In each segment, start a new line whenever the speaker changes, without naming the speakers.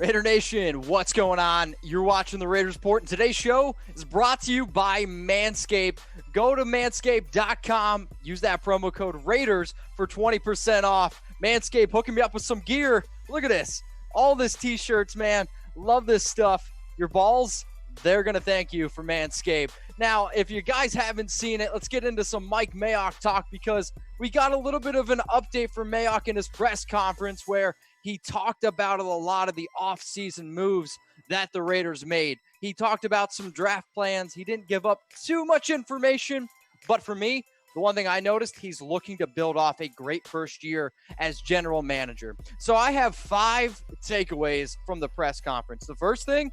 Raider Nation, what's going on? You're watching the Raiders Report, and today's show is brought to you by Manscaped. Go to manscaped.com, use that promo code Raiders for 20% off. Manscaped hooking me up with some gear. Look at this. All this t-shirts, man. Love this stuff. Your balls, they're going to thank you for Manscaped. Now, if you guys haven't seen it, let's get into some Mike Mayock talk because we got a little bit of an update from Mayock in his press conference where he talked about a lot of the offseason moves that the Raiders made. He talked about some draft plans. He didn't give up too much information, but for me, the one thing I noticed, he's looking to build off a great first year as general manager. So I have 5 takeaways from the press conference. The first thing,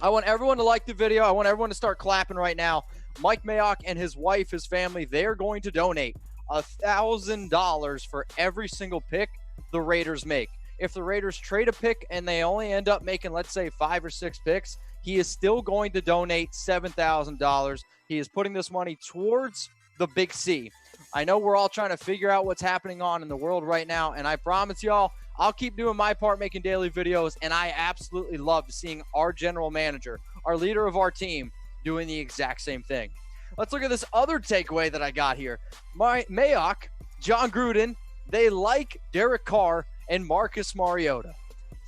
I want everyone to like the video. I want everyone to start clapping right now. Mike Mayock and his wife, his family, they're going to donate $1,000 for every single pick the Raiders make. If the Raiders trade a pick and they only end up making, let's say, 5 or 6 picks, he is still going to donate $7,000. He is putting this money towards the Big C. I know we're all trying to figure out what's happening on in the world right now, and I promise y'all, I'll keep doing my part making daily videos, and I absolutely love seeing our general manager, our leader of our team, doing the exact same thing. Let's look at this other takeaway that I got here. Mayock, John Gruden, they like Derek Carr and Marcus Mariota.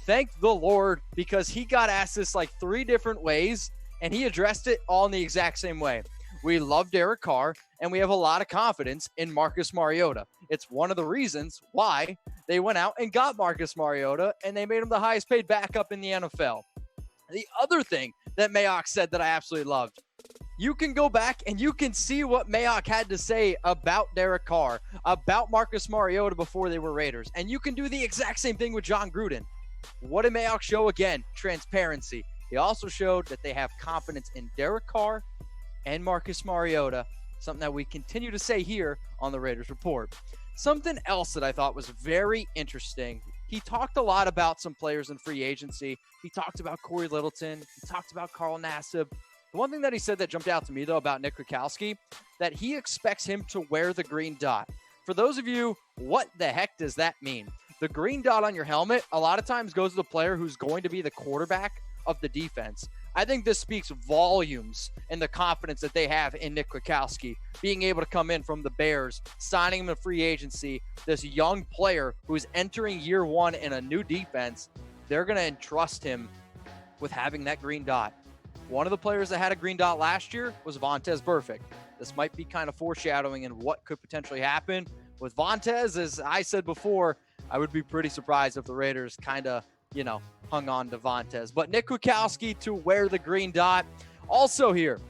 Thank the Lord, because he got asked this like 3 different ways, and he addressed it all in the exact same way. We love Derek Carr, and we have a lot of confidence in Marcus Mariota. It's one of the reasons why they went out and got Marcus Mariota, and they made him the highest paid backup in the NFL. The other thing that Mayock said that I absolutely loved, you can go back and you can see what Mayock had to say about Derek Carr, about Marcus Mariota before they were Raiders. And you can do the exact same thing with John Gruden. What did Mayock show again? Transparency. He also showed that they have confidence in Derek Carr and Marcus Mariota, something that we continue to say here on the Raiders Report. Something else that I thought was very interesting, he talked a lot about some players in free agency. He talked about Corey Littleton. He talked about Carl Nassib. The one thing that he said that jumped out to me, though, about Nick Kwiatkowski, that he expects him to wear the green dot. For those of you, what the heck does that mean? The green dot on your helmet a lot of times goes to the player who's going to be the quarterback of the defense. I think this speaks volumes in the confidence that they have in Nick Kwiatkowski, being able to come in from the Bears, signing him in free agency, this young player who's entering year 1 in a new defense. They're going to entrust him with having that green dot. One of the players that had a green dot last year was Vontaze Burfict. This might be kind of foreshadowing in what could potentially happen with Vontaze. As I said before, I would be pretty surprised if the Raiders kind of, hung on to Vontaze. But Nick Kwiatkowski to wear the green dot. Also here,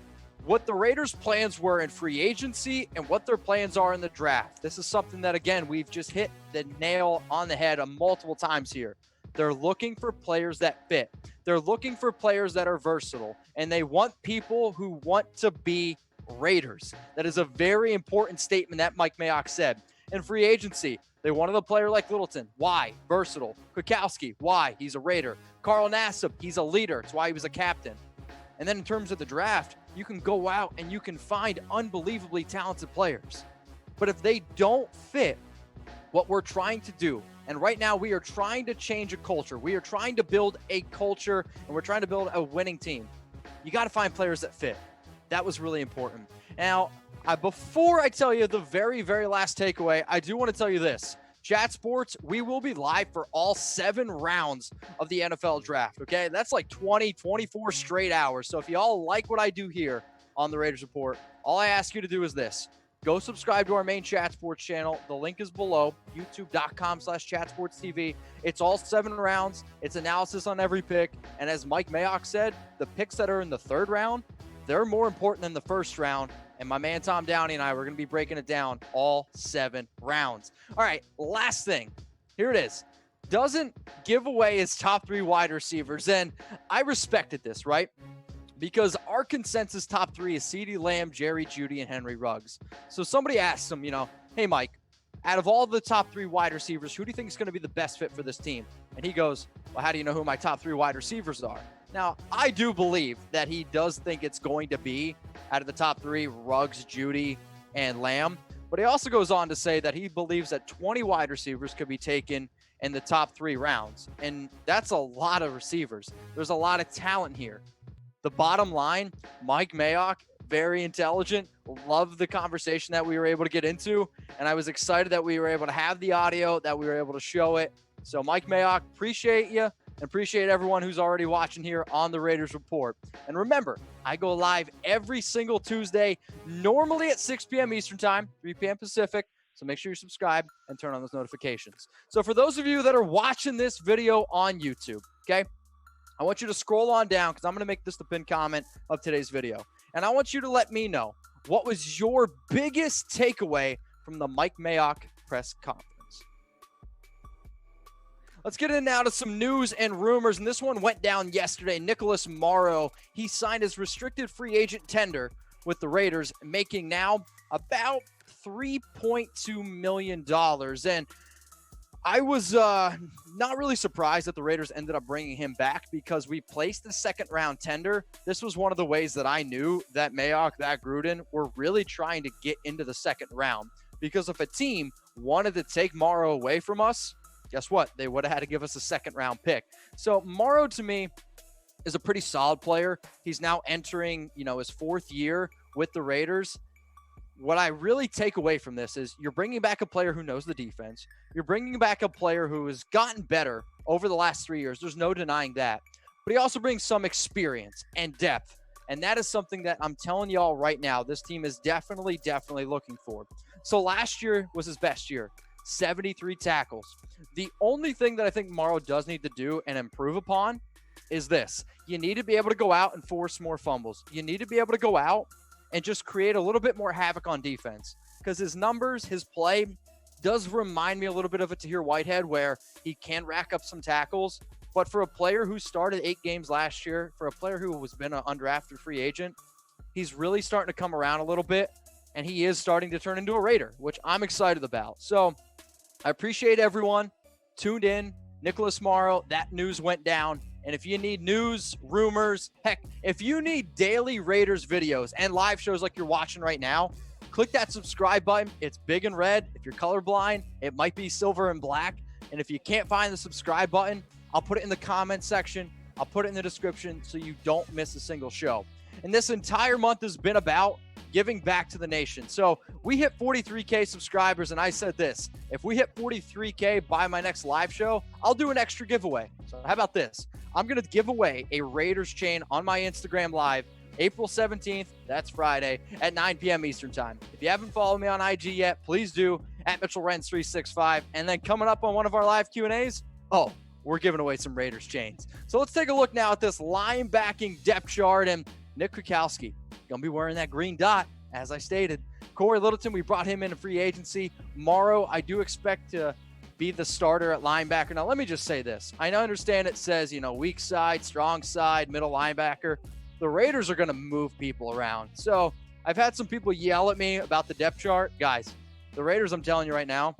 what the Raiders' plans were in free agency and what their plans are in the draft. This is something that, again, we've just hit the nail on the head multiple times here. They're looking for players that fit. They're looking for players that are versatile, and they want people who want to be Raiders. That is a very important statement that Mike Mayock said. In free agency, they wanted a player like Littleton. Why? Versatile. Kwiatkowski. Why? He's a Raider. Carl Nassib. He's a leader. That's why he was a captain. And then in terms of the draft, you can go out and you can find unbelievably talented players. But if they don't fit what we're trying to do, and right now we are trying to change a culture. We are trying to build a culture, and we're trying to build a winning team. You got to find players that fit. That was really important. Now, before I tell you the very, very last takeaway, I do want to tell you this. Chat Sports, we will be live for all 7 rounds of the NFL draft, okay? That's like 24 straight hours. So if y'all like what I do here on the Raiders Report, all I ask you to do is this. Go subscribe to our main Chat Sports channel. The link is below, youtube.com/chatsportstv. It's all 7 rounds. It's analysis on every pick. And as Mike Mayock said, the picks that are in the 3rd round, they're more important than the 1st round. And my man Tom Downey and I, we're going to be breaking it down all 7 rounds. All right, last thing. Here it is. Doesn't give away his top 3 wide receivers. And I respected this, right? Because our consensus top 3 is CeeDee Lamb, Jerry Jeudy, and Henry Ruggs. So somebody asked him, hey, Mike, out of all the top 3 wide receivers, who do you think is going to be the best fit for this team? And he goes, well, how do you know who my top 3 wide receivers are? Now, I do believe that he does think it's going to be, out of the top 3, Ruggs, Jeudy, and Lamb. But he also goes on to say that he believes that 20 wide receivers could be taken in the top 3 rounds. And that's a lot of receivers. There's a lot of talent here. The bottom line, Mike Mayock, very intelligent. Love the conversation that we were able to get into. And I was excited that we were able to have the audio, that we were able to show it. So Mike Mayock, appreciate you, and appreciate everyone who's already watching here on the Raiders Report. And remember, I go live every single Tuesday, normally at 6 p.m. Eastern Time, 3 p.m. Pacific. So make sure you subscribe and turn on those notifications. So for those of you that are watching this video on YouTube, okay, I want you to scroll on down because I'm going to make this the pinned comment of today's video. And I want you to let me know, what was your biggest takeaway from the Mike Mayock press conference? Let's get in now to some news and rumors, and this one went down yesterday. Nicholas Morrow, he signed his restricted free agent tender with the Raiders, making now about $3.2 million. And I was not really surprised that the Raiders ended up bringing him back because we placed the second-round tender. This was one of the ways that I knew that Mayock, that Gruden, were really trying to get into the second round. Because if a team wanted to take Morrow away from us, guess what? They would have had to give us a second-round pick. So Morrow, to me, is a pretty solid player. He's now entering, his 4th year with the Raiders. What I really take away from this is you're bringing back a player who knows the defense. You're bringing back a player who has gotten better over the last 3 years. There's no denying that. But he also brings some experience and depth. And that is something that I'm telling y'all right now, this team is definitely looking for. So last year was his best year. 73 tackles. The only thing that I think Morrow does need to do and improve upon is this. You need to be able to go out and force more fumbles. You need to be able to go out and just create a little bit more havoc on defense. Because his numbers, his play, does remind me a little bit of a Tahir Whitehead, where he can rack up some tackles. But for a player who started 8 games last year, for a player who has been an undrafted free agent, he's really starting to come around a little bit. And he is starting to turn into a Raider, which I'm excited about. So I appreciate everyone tuned in. Nicholas Morrow, that news went down. And if you need news, rumors, heck, if you need daily Raiders videos and live shows like you're watching right now, click that subscribe button. It's big and red. If you're colorblind, it might be silver and black. And if you can't find the subscribe button, I'll put it in the comment section. I'll put it in the description so you don't miss a single show. And this entire month has been about giving back to the nation. So we hit 43K subscribers, and I said this: if we hit 43K by my next live show, I'll do an extra giveaway. So how about this? I'm going to give away a Raiders chain on my Instagram Live April 17th, that's Friday, at 9 p.m. Eastern Time. If you haven't followed me on IG yet, please do, at MitchellRenz365. And then coming up on one of our live Q&As, we're giving away some Raiders chains. So let's take a look now at this linebacking depth chart. And Nick Kwiatkowski going to be wearing that green dot, as I stated. Corey Littleton, we brought him in free agency. Morrow, I do expect to be the starter at linebacker. Now, let me just say this. I understand it says, weak side, strong side, middle linebacker. The Raiders are going to move people around. So I've had some people yell at me about the depth chart. Guys, the Raiders, I'm telling you right now,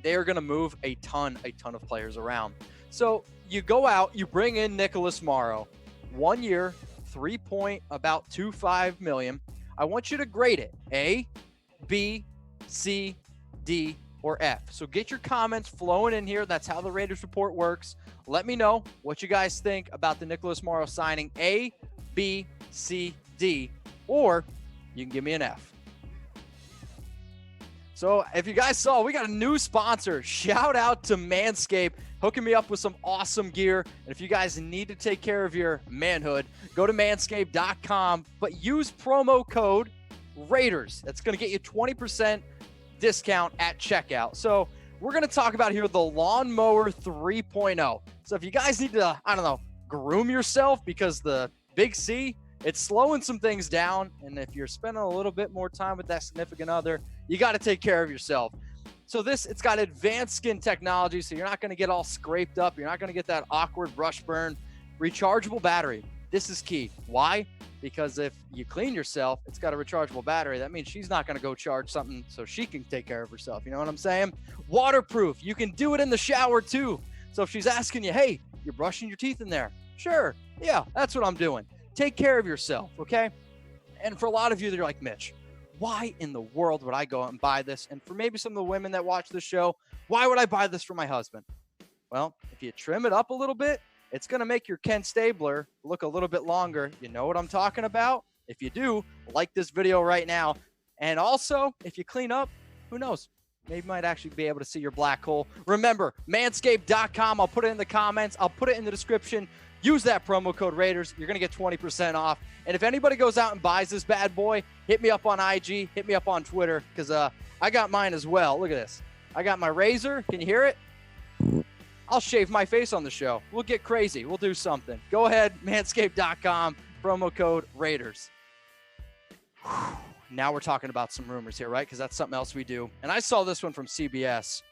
they are going to move a ton of players around. So you go out, you bring in Nicholas Morrow, 1 year, about $2.5 million. I want you to grade it A, B, C, D, or F. So get your comments flowing in here. That's how the Raiders Report works. Let me know what you guys think about the Nicholas Morrow signing, A, B, C, D, or you can give me an F. So if you guys saw, we got a new sponsor. Shout out to Manscaped, hooking me up with some awesome gear. And if you guys need to take care of your manhood, go to manscaped.com, but use promo code Raiders. That's going to get you 20% discount at checkout. So we're going to talk about here the Lawnmower 3.0. So if you guys need to, groom yourself, because the Big C, it's slowing some things down. And if you're spending a little bit more time with that significant other, you got to take care of yourself. So it's got advanced skin technology, so you're not going to get all scraped up. You're not going to get that awkward brush burn. Rechargeable battery. This is key. Why? Because if you clean yourself, it's got a rechargeable battery. That means she's not going to go charge something so she can take care of herself. You know what I'm saying? Waterproof. You can do it in the shower too. So if she's asking you, hey, you're brushing your teeth in there. Sure. Yeah, that's what I'm doing. Take care of yourself, okay? And for a lot of you, they're like, Mitch, why in the world would I go out and buy this? And for maybe some of the women that watch this show, why would I buy this for my husband? Well, if you trim it up a little bit, it's going to make your Ken Stabler look a little bit longer. You know what I'm talking about? If you do, like this video right now. And also, if you clean up, who knows? Maybe you might actually be able to see your black hole. Remember, manscaped.com. I'll put it in the comments. I'll put it in the description. Use that promo code Raiders. You're going to get 20% off. And if anybody goes out and buys this bad boy, hit me up on IG. Hit me up on Twitter because I got mine as well. Look at this. I got my razor. Can you hear it? I'll shave my face on the show. We'll get crazy. We'll do something. Go ahead, manscaped.com, promo code Raiders. Whew. Now we're talking about some rumors here, right? Because that's something else we do. And I saw this one from CBS.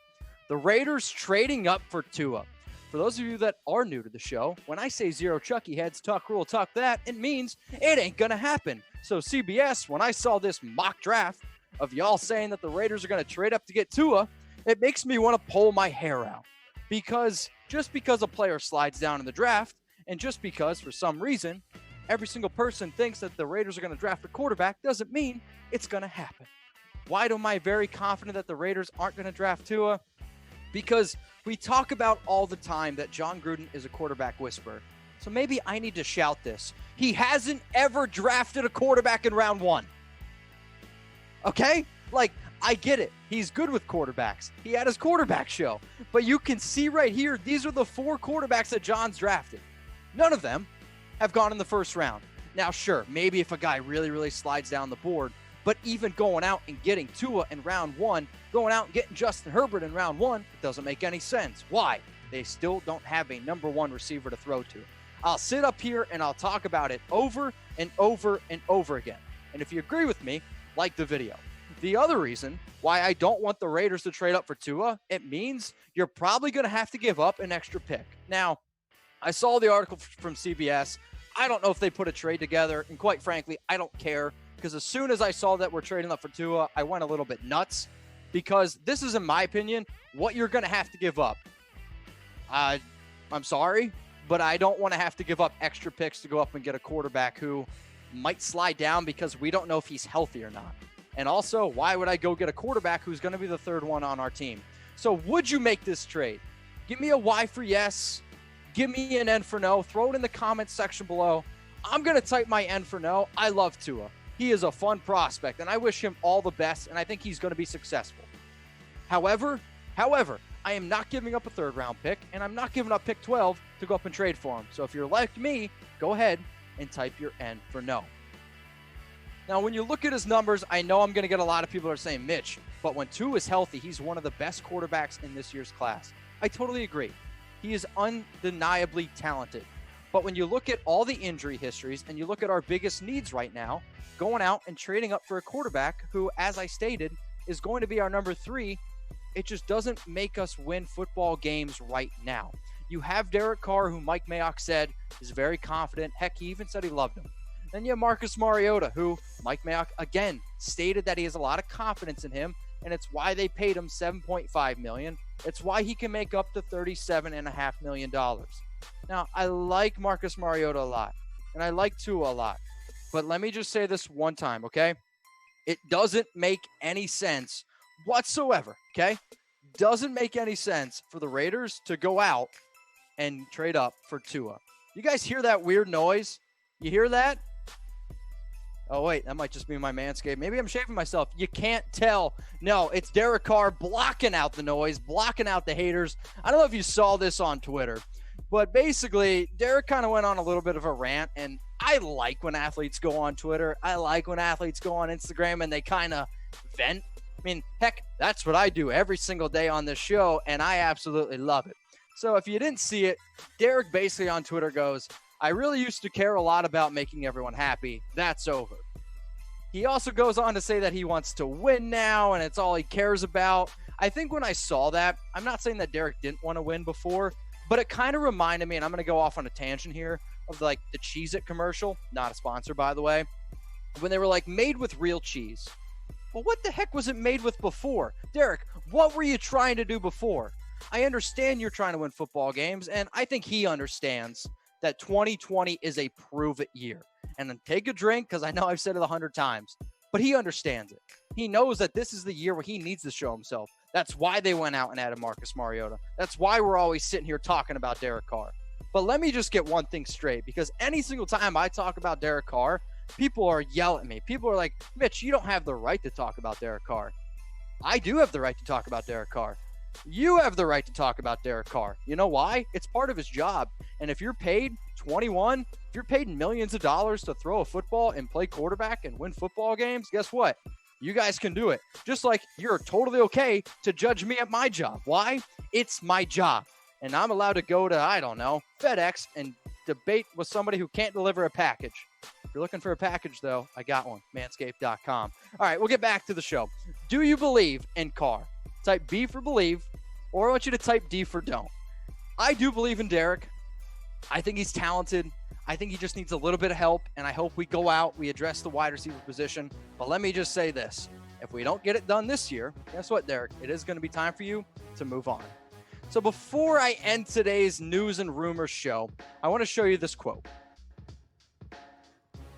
The Raiders trading up for Tua. For those of you that are new to the show, when I say zero Chucky heads, talk rule, talk that, it means it ain't going to happen. So CBS, when I saw this mock draft of y'all saying that the Raiders are going to trade up to get Tua, it makes me want to pull my hair out. Because just because a player slides down in the draft, and just because, for some reason, every single person thinks that the Raiders are going to draft a quarterback doesn't mean it's going to happen. Why am I very confident that the Raiders aren't going to draft Tua? Because we talk about all the time that John Gruden is a quarterback whisperer. So maybe I need to shout this. He hasn't ever drafted a quarterback in round one. Okay? Like, I get it. He's good with quarterbacks. He had his quarterback show. But you can see right here, these are the 4 quarterbacks that John's drafted. None of them have gone in the first round. Now, sure, maybe if a guy really, really slides down the board, but even going out and getting Tua in round 1, going out and getting Justin Herbert in round 1, it doesn't make any sense. Why? They still don't have a number 1 receiver to throw to. I'll sit up here and I'll talk about it over and over and over again. And if you agree with me, like the video. The other reason why I don't want the Raiders to trade up for Tua, it means you're probably going to have to give up an extra pick. Now, I saw the article from CBS. I don't know if they put a trade together, and quite frankly, I don't care, because as soon as I saw that we're trading up for Tua, I went a little bit nuts, because this is, in my opinion, what you're going to have to give up. I'm sorry, but I don't want to have to give up extra picks to go up and get a quarterback who might slide down because we don't know if he's healthy or not. And also, why would I go get a quarterback who's going to be the 3rd one on our team? So would you make this trade? Give me a Y for yes. Give me an N for no. Throw it in the comments section below. I'm going to type my N for no. I love Tua. He is a fun prospect, and I wish him all the best, and I think he's going to be successful. However, I am not giving up a 3rd-round pick, and I'm not giving up pick 12 to go up and trade for him. So if you're like me, go ahead and type your N for no. Now, when you look at his numbers, I know I'm going to get a lot of people that are saying, Mitch, but when Tua is healthy, he's one of the best quarterbacks in this year's class. I totally agree. He is undeniably talented. But when you look at all the injury histories and you look at our biggest needs right now, going out and trading up for a quarterback who, as I stated, is going to be our number 3, it just doesn't make us win football games right now. You have Derek Carr, who Mike Mayock said is very confident. Heck, he even said he loved him. Then you have Marcus Mariota, who Mike Mayock, again, stated that he has a lot of confidence in him, and it's why they paid him $7.5 million. It's why he can make up to $37.5 million. Now, I like Marcus Mariota a lot, and I like Tua a lot. But let me just say this one time, okay? It doesn't make any sense whatsoever, okay? Doesn't make any sense for the Raiders to go out and trade up for Tua. You guys hear that weird noise? You hear that? Oh, wait, that might just be my Manscaped. Maybe I'm shaving myself. You can't tell. No, it's Derek Carr blocking out the noise, blocking out the haters. I don't know if you saw this on Twitter, but basically, Derek kind of went on a little bit of a rant, and I like when athletes go on Twitter. I like when athletes go on Instagram and they kind of vent. I mean, heck, that's what I do every single day on this show, and I absolutely love it. So if you didn't see it, Derek basically on Twitter goes, I really used to care a lot about making everyone happy. That's over. He also goes on to say that he wants to win now, and it's all he cares about. I think when I saw that, I'm not saying that Derek didn't want to win before, but it kind of reminded me, and I'm going to go off on a tangent here, of like the Cheez-It commercial, not a sponsor, by the way, when they were like made with real cheese. Well, what the heck was it made with before? Derek, what were you trying to do before? I understand you're trying to win football games, and I think he understands that 2020 is a prove-it year. And then take a drink, because I know I've said it 100 times. but he understands it. He knows that this is the year where he needs to show himself. That's why they went out and added Marcus Mariota. That's why we're always sitting here talking about Derek Carr. But let me just get one thing straight, because any single time I talk about Derek Carr, people are yelling at me. People are like, Mitch, you don't have the right to talk about Derek Carr. I do have the right to talk about Derek Carr. You have the right to talk about Derek Carr. You know why? It's part of his job. And if you're paid 21, if you're paid millions of dollars to throw a football and play quarterback and win football games, guess what? You guys can do it. Just like you're totally okay to judge me at my job. Why? It's my job. And I'm allowed to go to, I don't know, FedEx and debate with somebody who can't deliver a package. If you're looking for a package, though, I got one. Manscaped.com. All right, we'll get back to the show. Do you believe in Carr? Type B for believe, or I want you to type D for don't. I do believe in Derek. I think he's talented. I think he just needs a little bit of help, and I hope we go out, we address the wide receiver position. But let me just say this. If we don't get it done this year, guess what, Derek? It is going to be time for you to move on. So before I end today's news and rumors show, I want to show you this quote.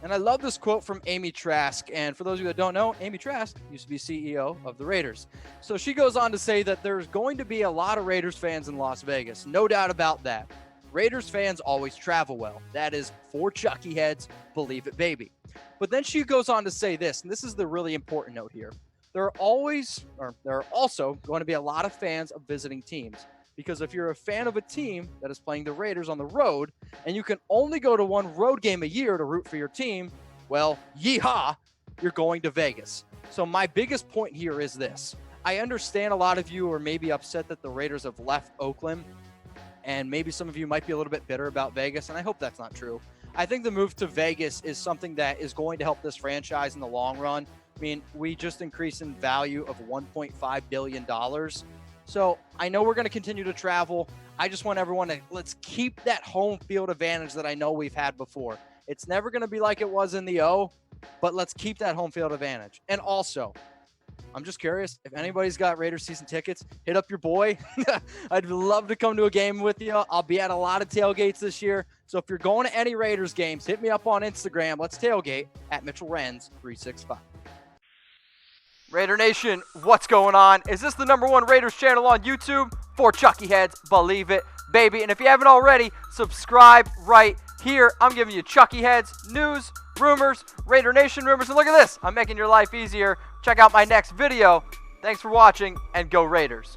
And I love this quote from Amy Trask. And for those of you that don't know, Amy Trask used to be CEO of the Raiders. So she goes on to say that there's going to be a lot of Raiders fans in Las Vegas. No doubt about that. Raiders fans always travel well. That is for Chucky heads, believe it, baby. But then she goes on to say this, and this is the really important note here. There are also going to be a lot of fans of visiting teams. Because if you're a fan of a team that is playing the Raiders on the road, and you can only go to one road game a year to root for your team, well, yeehaw, you're going to Vegas. So my biggest point here is this. I understand a lot of you are maybe upset that the Raiders have left Oakland, and maybe some of you might be a little bit bitter about Vegas, and I hope that's not true. I think the move to Vegas is something that is going to help this franchise in the long run. I mean, we just increased in value of $1.5 billion. So I know we're going to continue to travel. I just want everyone to let's keep that home field advantage that I know we've had before. It's never going to be like it was in the O, but let's keep that home field advantage. And also, I'm just curious, if anybody's got Raiders season tickets, hit up your boy. I'd love to come to a game with you. I'll be at a lot of tailgates this year. So if you're going to any Raiders games, hit me up on Instagram. Let's tailgate at Mitchell Renz 365. Raider Nation, what's going on? Is this the #1 Raiders channel on YouTube? For Chucky heads, believe it, baby. And if you haven't already, subscribe right here. I'm giving you Chucky heads, news, rumors, Raider Nation rumors. And look at this, I'm making your life easier. Check out my next video. Thanks for watching, and go Raiders.